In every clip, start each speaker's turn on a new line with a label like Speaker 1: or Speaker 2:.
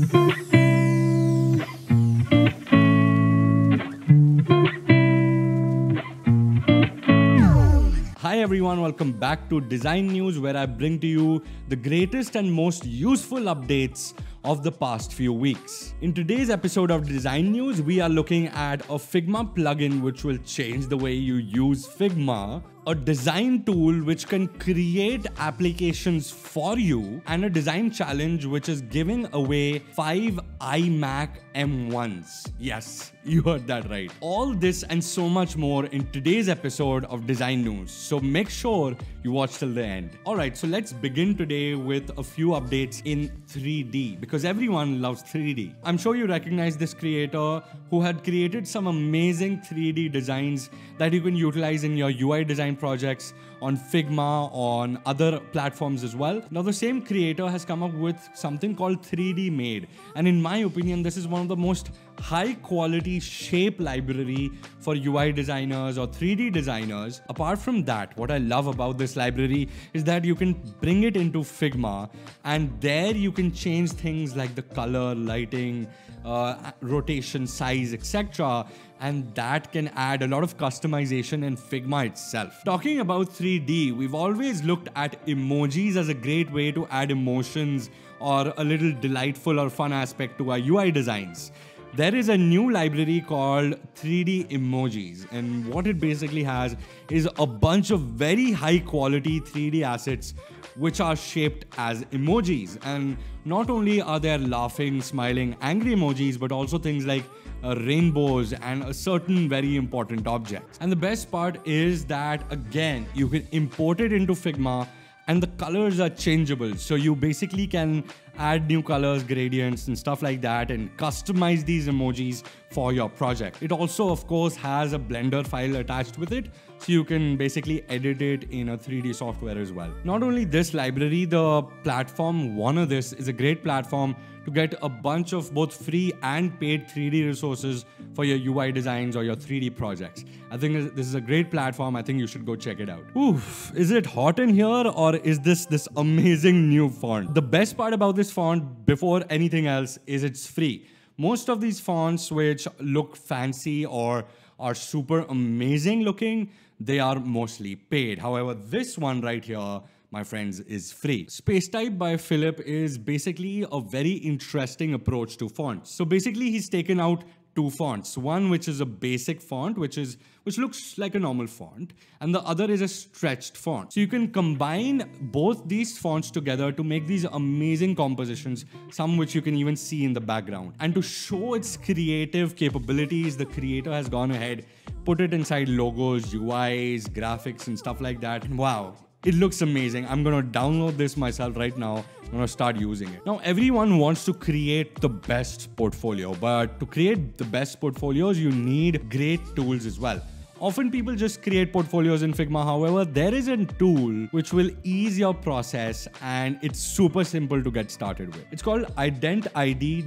Speaker 1: Hi everyone, welcome back to Design News, where I bring to you the greatest and most useful updates of the past few weeks. In today's episode of Design News, we are looking at a Figma plugin which will change the way you use Figma, a design tool which can create applications for you, and a design challenge which is giving away 5 iMac M1s. Yes, you heard that right. All this and so much more in today's episode of Design News. So make sure you watch till the end. Alright, so let's begin today with a few updates in 3D, because everyone loves 3D. I'm sure you recognize this creator who had created some amazing 3D designs that you can utilize in your UI design projects on Figma, on other platforms as well. Now the same creator has come up with something called 3D Made, and in my opinion this is one of the most high quality shape library for UI designers or 3D designers. Apart from that, what I love about this library is that you can bring it into Figma, and there you can change things like the color, lighting, rotation, size, etc. And that can add a lot of customization in Figma itself. Talking about 3D, we've always looked at emojis as a great way to add emotions or a little delightful or fun aspect to our UI designs. There is a new library called 3D Emojis, and what it basically has is a bunch of very high quality 3D assets which are shaped as emojis. And not only are there laughing, smiling, angry emojis, but also things like rainbows and a certain very important objects. And the best part is that, again, you can import it into Figma and the colors are changeable. So you basically can add new colors, gradients and stuff like that, and customize these emojis for your project. It also, of course, has a Blender file attached with it, so you can basically edit it in a 3D software as well. Not only this library, the platform WannaThis is a great platform to get a bunch of both free and paid 3D resources for your UI designs or your 3D projects. I think this is a great platform. I think you should go check it out. Oof, is it hot in here, or is this amazing new font? The best part about this font, before anything else, is it's free. Most of these fonts which look fancy or are super amazing looking, they are mostly paid. However, this one right here, my friends, is free. Spacetype by Philip is basically a very interesting approach to fonts. So basically he's taken out two fonts. One which is a basic font, which looks like a normal font, and the other is a stretched font. So you can combine both these fonts together to make these amazing compositions, some which you can even see in the background. And to show its creative capabilities, the creator has gone ahead, put it inside logos, UIs, graphics and stuff like that. And wow, it looks amazing. I'm gonna download this myself right now. I'm gonna start using it. Now, everyone wants to create the best portfolio, but to create the best portfolios, you need great tools as well. Often people just create portfolios in Figma. However, there is a tool which will ease your process, and it's super simple to get started with. It's called identid.me.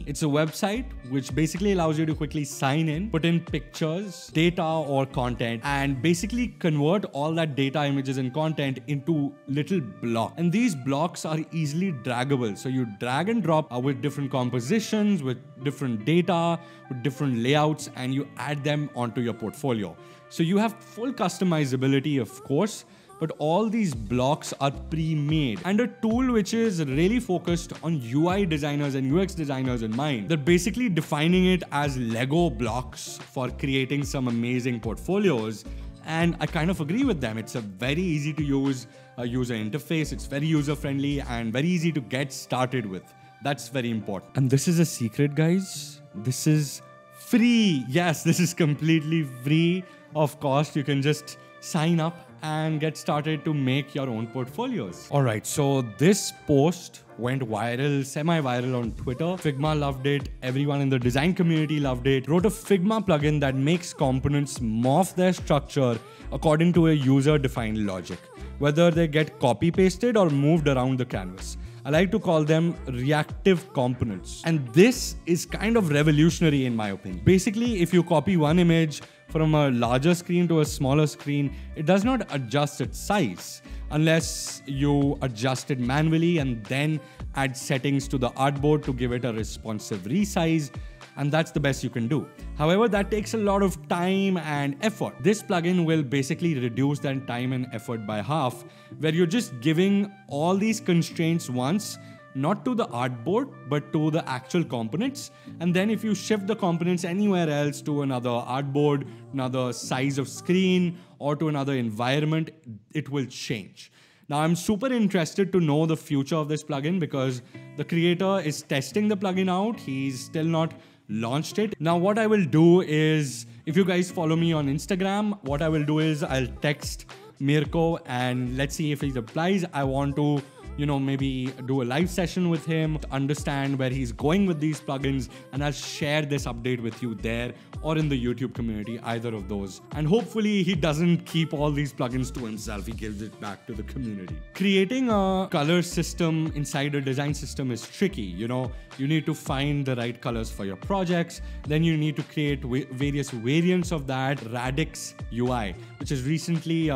Speaker 1: It's a website which basically allows you to quickly sign in, put in pictures, data or content, and basically convert all that data, images and content into little blocks. And these blocks are easily draggable. So you drag and drop with different compositions, with different data, with different layouts, and you add them onto your portfolio. So you have full customizability, of course, but all these blocks are pre-made, and a tool which is really focused on UI designers and UX designers in mind. They're basically defining it as Lego blocks for creating some amazing portfolios. And I kind of agree with them. It's a very easy to use user interface. It's very user friendly and very easy to get started with. That's very important. And this is a secret, guys. This is free. Yes, this is completely free of cost. You can just sign up and get started to make your own portfolios. Alright, so this post went viral, semi-viral on Twitter. Figma loved it. Everyone in the design community loved it. Wrote a Figma plugin that makes components morph their structure according to a user-defined logic, whether they get copy-pasted or moved around the canvas. I like to call them reactive components. And this is kind of revolutionary in my opinion. Basically, if you copy one image from a larger screen to a smaller screen, it does not adjust its size unless you adjust it manually and then add settings to the artboard to give it a responsive resize. And that's the best you can do. However, that takes a lot of time and effort. This plugin will basically reduce that time and effort by half, where you're just giving all these constraints once, not to the artboard, but to the actual components. And then if you shift the components anywhere else to another artboard, another size of screen, or to another environment, it will change. Now, I'm super interested to know the future of this plugin because the creator is testing the plugin out. He's still not launched it. Now, what I will do is, if you guys follow me on Instagram, what I will do is I'll text Mirko and let's see if he replies. I want to, maybe do a live session with him to understand where he's going with these plugins, and I'll share this update with you there or in the YouTube community, either of those. And hopefully he doesn't keep all these plugins to himself, he gives it back to the community. Creating a color system inside a design system is tricky. You need to find the right colors for your projects. Then you need to create various variants of that. Radix UI, which has recently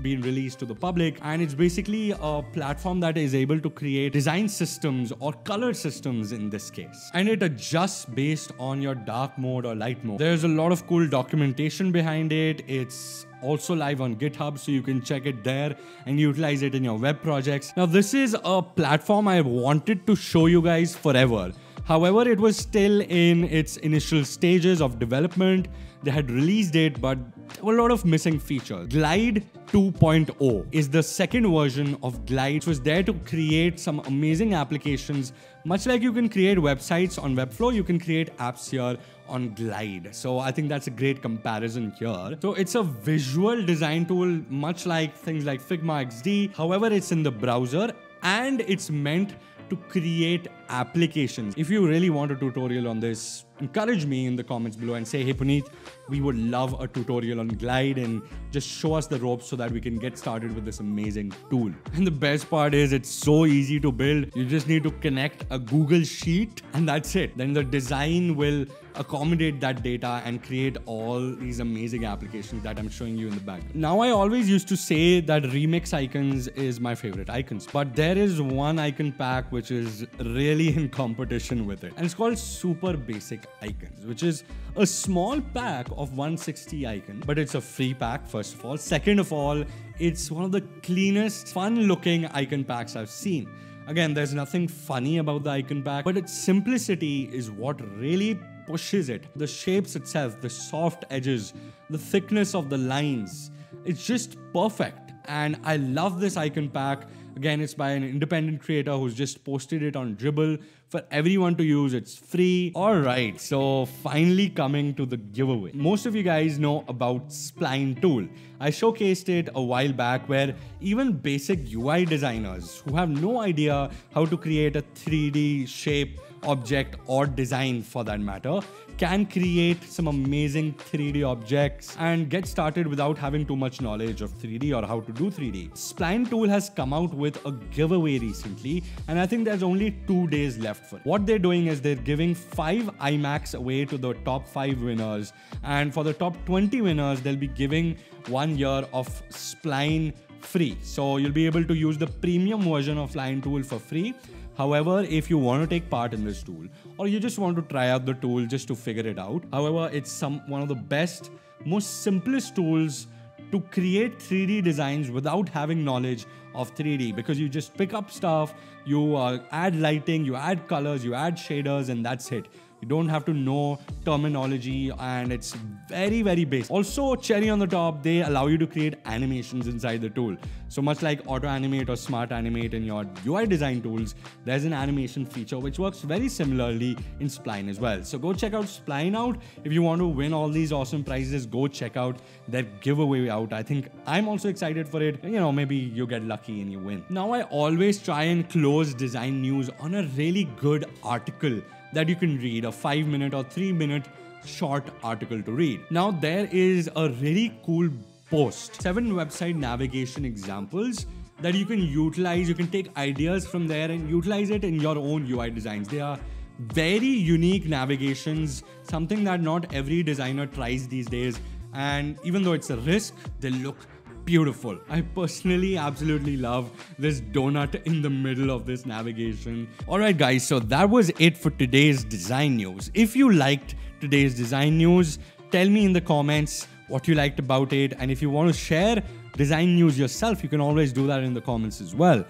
Speaker 1: been released to the public, and it's basically a platform that is able to create design systems or color systems in this case. And it adjusts based on your dark mode or light mode. There's a lot of cool documentation behind it. It's also live on GitHub, so you can check it there and utilize it in your web projects. Now, this is a platform I wanted to show you guys forever. However, it was still in its initial stages of development. They had released it, but there were a lot of missing features. Glide 2.0 is the second version of Glide, which was there to create some amazing applications. Much like you can create websites on Webflow, you can create apps here on Glide. So I think that's a great comparison here. So it's a visual design tool, much like things like Figma XD. However, it's in the browser and it's meant to create applications. If you really want a tutorial on this, encourage me in the comments below and say, hey Puneet, we would love a tutorial on Glide, and just show us the ropes so that we can get started with this amazing tool. And the best part is it's so easy to build. You just need to connect a Google Sheet and that's it. Then the design will accommodate that data and create all these amazing applications that I'm showing you in the back. Now, I always used to say that Remix Icons is my favorite icons, but there is one icon pack which is really in competition with it, and it's called Super Basic Icons, which is a small pack of 160 icons, but it's a free pack, first of all. Second of all, it's one of the cleanest, fun looking icon packs I've seen. Again, there's nothing funny about the icon pack, but its simplicity is what really pushes it. The shapes itself, the soft edges, the thickness of the lines, it's just perfect. And I love this icon pack. Again, it's by an independent creator who's just posted it on Dribbble for everyone to use. It's free. All right, so finally coming to the giveaway. Most of you guys know about Spline tool. I showcased it a while back, where even basic UI designers who have no idea how to create a 3D shape, object, or design for that matter can create some amazing 3D objects and get started without having too much knowledge of 3D or how to do 3D. Spline tool has come out with a giveaway recently, and I think there's only 2 days left for it. What they're doing is they're giving 5 iMacs away to the top 5 winners, and for the top 20 winners, they'll be giving 1 year of Spline free. So you'll be able to use the premium version of Spline tool for free. However, if you want to take part in this tool, or you just want to try out the tool just to figure it out, however, it's one of the best, most simplest tools to create 3D designs without having knowledge of 3D, because you just pick up stuff, you add lighting, you add colors, you add shaders, and that's it. You don't have to know terminology, and it's very, very basic. Also, cherry on the top, they allow you to create animations inside the tool. So much like Auto Animate or Smart Animate in your UI design tools, there's an animation feature which works very similarly in Spline as well. So go check out Spline out. If you want to win all these awesome prizes, go check out their giveaway out. I think I'm also excited for it. Maybe you get lucky and you win. Now, I always try and close design news on a really good article that you can read, a 5-minute or 3-minute short article to read. Now, there is a really cool post, 7 website navigation examples that you can utilize. You can take ideas from there and utilize it in your own UI designs. They are very unique navigations, something that not every designer tries these days. And even though it's a risk, they look beautiful. I personally absolutely love this donut in the middle of this navigation. Alright guys, so that was it for today's design news. If you liked today's design news, tell me in the comments what you liked about it, and if you want to share design news yourself, you can always do that in the comments as well.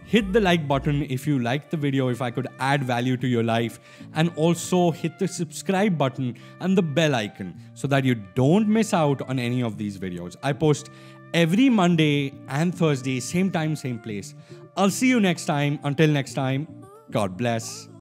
Speaker 1: Hit the like button if you liked the video, if I could add value to your life, and also hit the subscribe button and the bell icon so that you don't miss out on any of these videos. I post every Monday and Thursday, same time, same place. I'll see you next time. Until next time, God bless.